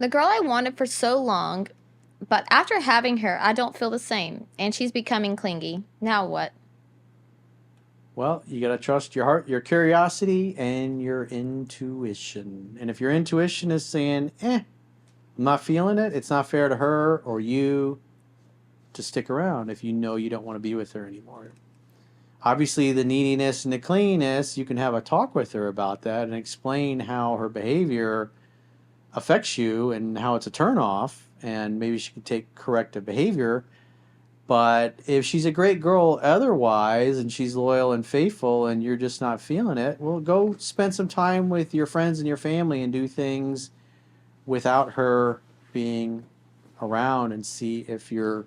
The girl I wanted for so long, but after having her, I don't feel the same, and she's becoming clingy. Now what? Well, you got to trust your heart, your curiosity, and your intuition. And if your intuition is saying, I'm not feeling it, it's not fair to her or you to stick around if you know you don't want to be with her anymore. Obviously, the neediness and the clinginess, you can have a talk with her about that and explain how her behavior affects you and how it's a turnoff, and maybe she can take corrective behavior. But if she's a great girl otherwise and she's loyal and faithful and you're just not feeling it, well, go spend some time with your friends and your family and do things without her being around and see if your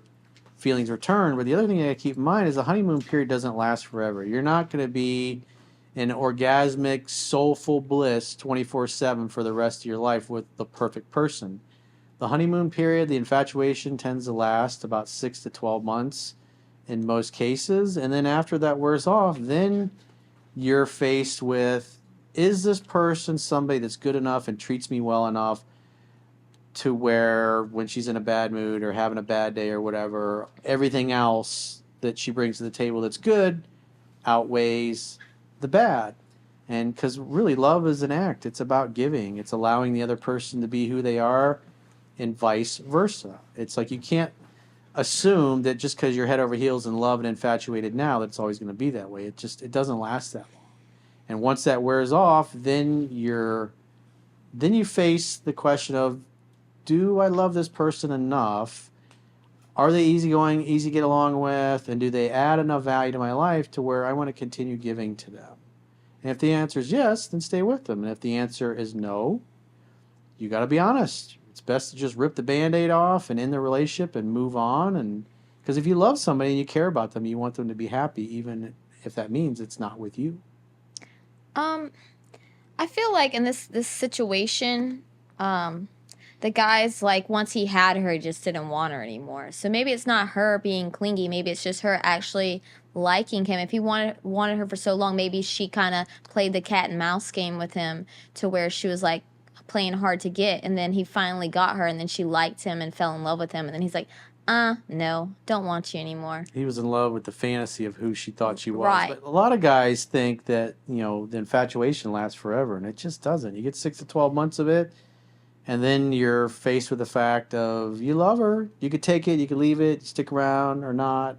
feelings return. But the other thing you got to keep in mind is the honeymoon period doesn't last forever. You're not going to be in orgasmic, soulful bliss 24/7 for the rest of your life with the perfect person. The honeymoon period, the infatuation tends to last about 6 to 12 months in most cases. And then after that wears off, then you're faced with, is this person somebody that's good enough and treats me well enough to where when she's in a bad mood or having a bad day or whatever, everything else that she brings to the table that's good outweighs the bad. And because really love is an act, it's about giving, it's allowing the other person to be who they are and vice versa. It's like you can't assume that just because you're head over heels in love and infatuated now that it's always going to be that way. It doesn't last that long. And once that wears off, then you face the question of, do I love this person enough? Are they easygoing, easy to get along with, and do they add enough value to my life to where I want to continue giving to them? And if the answer is yes, then stay with them. And if the answer is no, you got to be honest. It's best to just rip the Band-Aid off and end the relationship and move on. And because if you love somebody and you care about them, you want them to be happy, even if that means it's not with you. Um, I feel like in this situation, um, the guy's like once he had her, he just didn't want her anymore. So maybe it's not her being clingy. Maybe it's just her actually liking him. If he wanted her for so long, maybe she kind of played the cat and mouse game with him to where she was like playing hard to get, and then he finally got her, and then she liked him and fell in love with him, and then he's like, no, don't want you anymore. He was in love with the fantasy of who she thought she was. Right. But a lot of guys think that, the infatuation lasts forever, and it just doesn't. You get 6 to 12 months of it, and then you're faced with the fact of you love her. You could take it, you could leave it, stick around or not.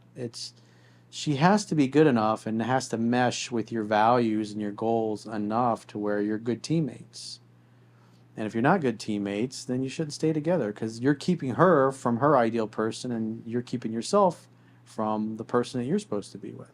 She has to be good enough and has to mesh with your values and your goals enough to where you're good teammates. And if you're not good teammates, then you shouldn't stay together because you're keeping her from her ideal person and you're keeping yourself from the person that you're supposed to be with.